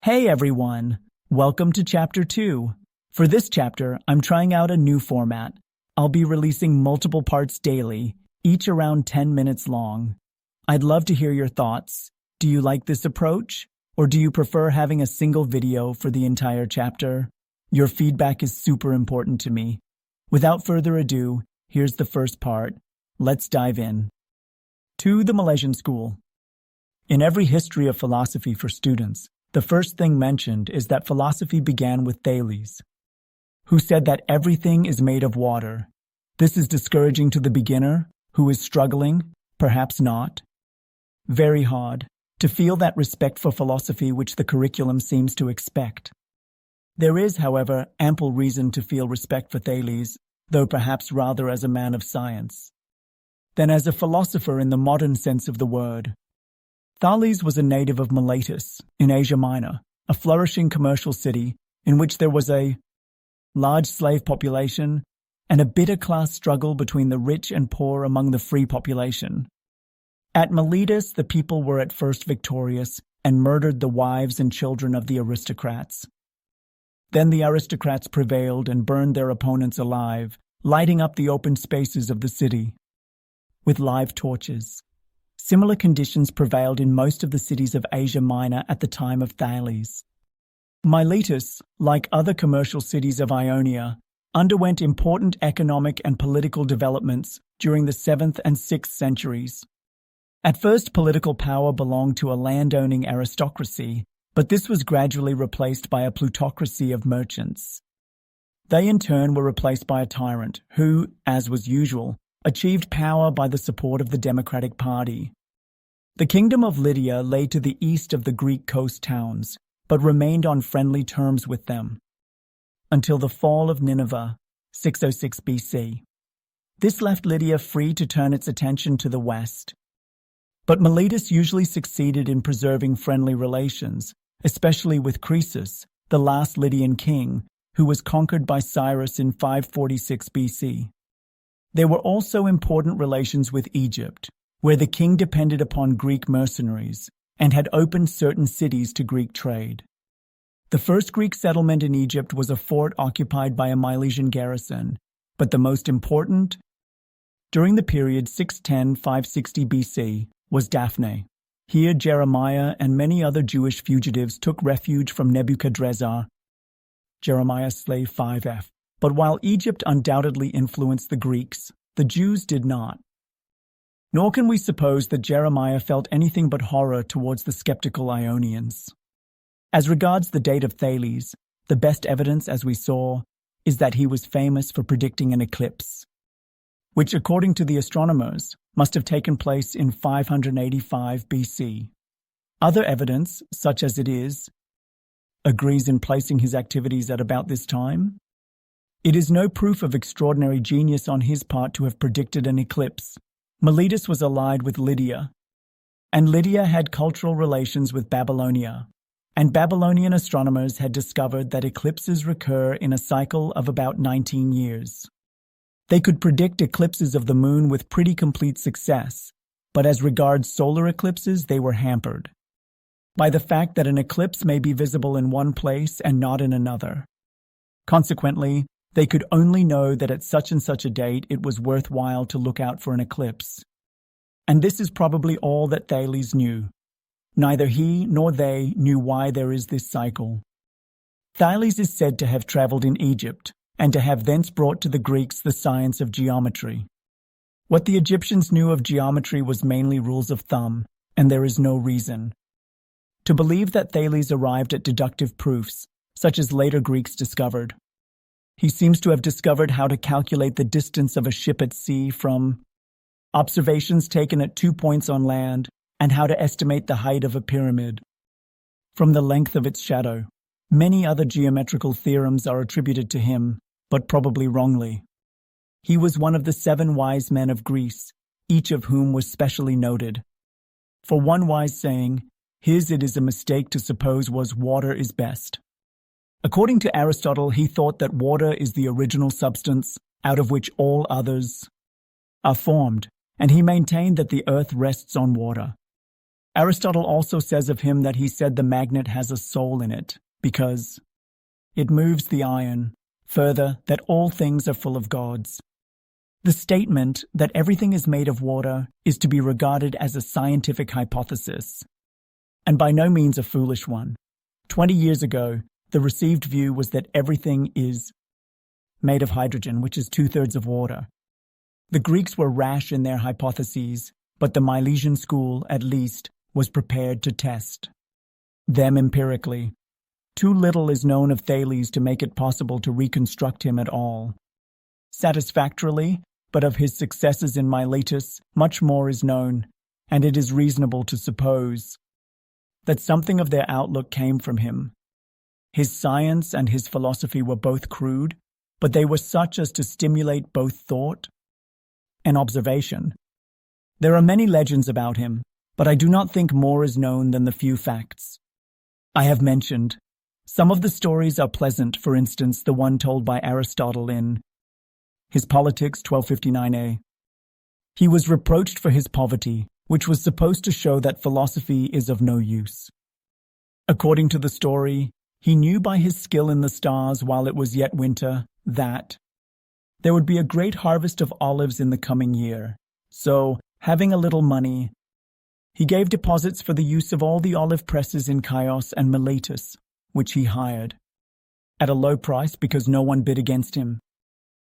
Hey everyone! Welcome to Chapter 2. For this chapter, I'm trying out a new format. I'll be releasing multiple parts daily, each around 10 minutes long. I'd love to hear your thoughts. Do you like this approach? Or do you prefer having a single video for the entire chapter? Your feedback is super important to me. Without further ado, here's the first part. Let's dive in. To the Milesian School. In every history of philosophy for students, the first thing mentioned is that philosophy began with Thales, who said that everything is made of water. This is discouraging to the beginner, who is struggling, perhaps not. Very hard to feel that respect for philosophy which the curriculum seems to expect. There is, however, ample reason to feel respect for Thales, though perhaps rather as a man of science than as a philosopher in the modern sense of the word. Thales was a native of Miletus, in Asia Minor, a flourishing commercial city in which there was a large slave population and a bitter class struggle between the rich and poor among the free population. At Miletus, the people were at first victorious and murdered the wives and children of the aristocrats. Then the aristocrats prevailed and burned their opponents alive, lighting up the open spaces of the city with live torches. Similar conditions prevailed in most of the cities of Asia Minor at the time of Thales. Miletus, like other commercial cities of Ionia, underwent important economic and political developments during the 7th and 6th centuries. At first, political power belonged to a landowning aristocracy, but this was gradually replaced by a plutocracy of merchants. They in turn were replaced by a tyrant who, as was usual, achieved power by the support of the Democratic Party. The kingdom of Lydia lay to the east of the Greek coast towns, but remained on friendly terms with them until the fall of Nineveh, 606 BC. This left Lydia free to turn its attention to the west. But Miletus usually succeeded in preserving friendly relations, especially with Croesus, the last Lydian king, who was conquered by Cyrus in 546 BC. There were also important relations with Egypt, where the king depended upon Greek mercenaries and had opened certain cities to Greek trade. The first Greek settlement in Egypt was a fort occupied by a Milesian garrison, but the most important, during the period 610–560 BC, was Daphne. Here Jeremiah and many other Jewish fugitives took refuge from Nebuchadrezzar. Jeremiah slave 5f. But while Egypt undoubtedly influenced the Greeks, the Jews did not. Nor can we suppose that Jeremiah felt anything but horror towards the skeptical Ionians. As regards the date of Thales, the best evidence, as we saw, is that he was famous for predicting an eclipse, which, according to the astronomers, must have taken place in 585 BC. Other evidence, such as it is, agrees in placing his activities at about this time. It is no proof of extraordinary genius on his part to have predicted an eclipse. Miletus was allied with Lydia, and Lydia had cultural relations with Babylonia, and Babylonian astronomers had discovered that eclipses recur in a cycle of about 19 years. They could predict eclipses of the moon with pretty complete success, but as regards solar eclipses, they were hampered by the fact that an eclipse may be visible in one place and not in another. Consequently, they could only know that at such and such a date it was worthwhile to look out for an eclipse. And this is probably all that Thales knew. Neither he nor they knew why there is this cycle. Thales is said to have traveled in Egypt, and to have thence brought to the Greeks the science of geometry. What the Egyptians knew of geometry was mainly rules of thumb, and there is no reason to believe that Thales arrived at deductive proofs, such as later Greeks discovered. He seems to have discovered how to calculate the distance of a ship at sea from observations taken at 2 points on land, and how to estimate the height of a pyramid from the length of its shadow. Many other geometrical theorems are attributed to him, but probably wrongly. He was one of the 7 wise men of Greece, each of whom was specially noted. For one wise saying, his it is a mistake to suppose was water is best. According to Aristotle, he thought that water is the original substance out of which all others are formed, and he maintained that the earth rests on water. Aristotle also says of him that he said the magnet has a soul in it, because it moves the iron. Further, that all things are full of gods. The statement that everything is made of water is to be regarded as a scientific hypothesis, and by no means a foolish one. 20 years ago, the received view was that everything is made of hydrogen, which is 2/3 of water. The Greeks were rash in their hypotheses, but the Milesian School, at least, was prepared to test them empirically. Too little is known of Thales to make it possible to reconstruct him at all satisfactorily, but of his successes in Miletus, much more is known, and it is reasonable to suppose that something of their outlook came from him. His science and his philosophy were both crude, but they were such as to stimulate both thought and observation. There are many legends about him, but I do not think more is known than the few facts I have mentioned. Some of the stories are pleasant, for instance, the one told by Aristotle in his Politics 1259a. He was reproached for his poverty, which was supposed to show that philosophy is of no use. According to the story, he knew by his skill in the stars while it was yet winter that there would be a great harvest of olives in the coming year. So, having a little money, he gave deposits for the use of all the olive presses in Chios and Miletus, which he hired at a low price because no one bid against him.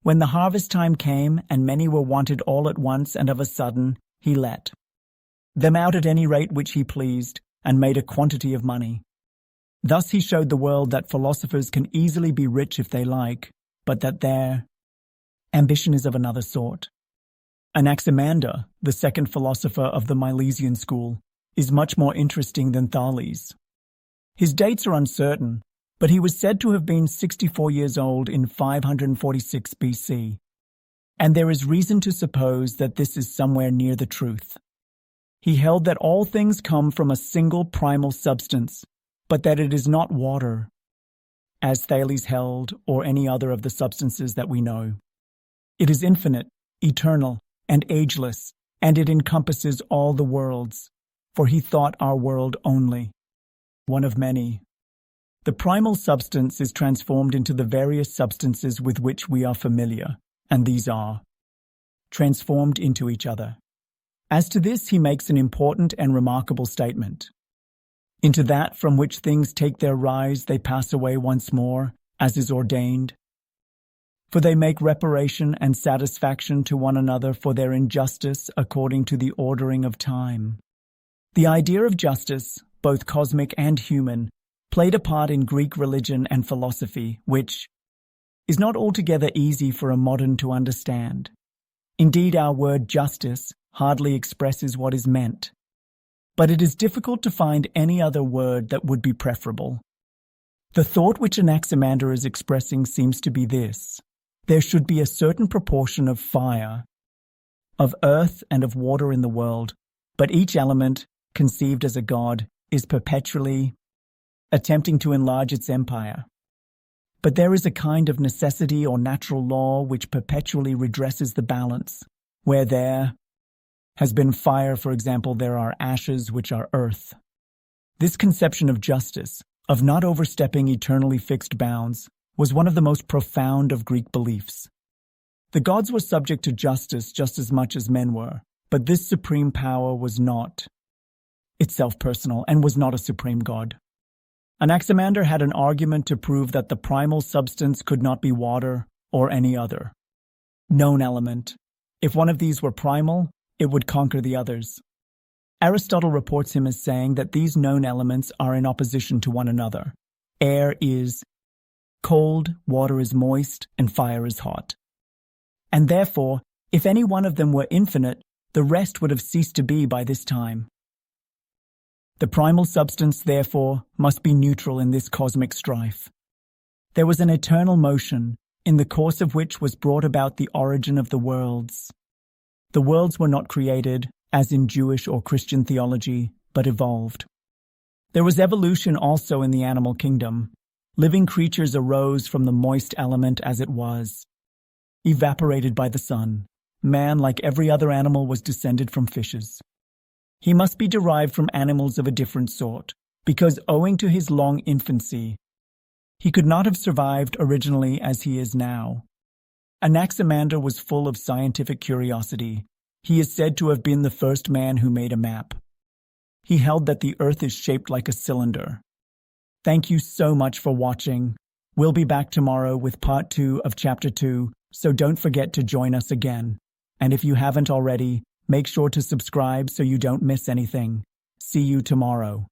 When the harvest time came and many were wanted all at once and of a sudden, he let them out at any rate which he pleased and made a quantity of money. Thus he showed the world that philosophers can easily be rich if they like, but that their ambition is of another sort. Anaximander, the second philosopher of the Milesian School, is much more interesting than Thales. His dates are uncertain, but he was said to have been 64 years old in 546 BC, and there is reason to suppose that this is somewhere near the truth. He held that all things come from a single primal substance, but that it is not water, as Thales held, or any other of the substances that we know. It is infinite, eternal, and ageless, and it encompasses all the worlds, for he thought our world only one of many. The primal substance is transformed into the various substances with which we are familiar, and these are transformed into each other. As to this, he makes an important and remarkable statement. Into that from which things take their rise, they pass away once more, as is ordained. For they make reparation and satisfaction to one another for their injustice according to the ordering of time. The idea of justice, both cosmic and human, played a part in Greek religion and philosophy, which is not altogether easy for a modern to understand. Indeed, our word justice hardly expresses what is meant, but it is difficult to find any other word that would be preferable. The thought which Anaximander is expressing seems to be this: there should be a certain proportion of fire, of earth, and of water in the world, but each element, conceived as a god, is perpetually attempting to enlarge its empire. But there is a kind of necessity or natural law which perpetually redresses the balance. Where there has been fire, for example, there are ashes which are earth. This conception of justice, of not overstepping eternally fixed bounds, was one of the most profound of Greek beliefs. The gods were subject to justice just as much as men were, but this supreme power was not itself personal and was not a supreme god. Anaximander had an argument to prove that the primal substance could not be water or any other known element. If one of these were primal, it would conquer the others. Aristotle reports him as saying that these known elements are in opposition to one another. Air is cold, water is moist, and fire is hot. And therefore, if any one of them were infinite, the rest would have ceased to be by this time. The primal substance, therefore, must be neutral in this cosmic strife. There was an eternal motion, in the course of which was brought about the origin of the worlds. The worlds were not created, as in Jewish or Christian theology, but evolved. There was evolution also in the animal kingdom. Living creatures arose from the moist element as it was, evaporated by the sun. Man, like every other animal, was descended from fishes. He must be derived from animals of a different sort, because owing to his long infancy, he could not have survived originally as he is now. Anaximander was full of scientific curiosity. He is said to have been the first man who made a map. He held that the Earth is shaped like a cylinder. Thank you so much for watching. We'll be back tomorrow with part 2 of chapter 2, so don't forget to join us again. And if you haven't already, make sure to subscribe so you don't miss anything. See you tomorrow.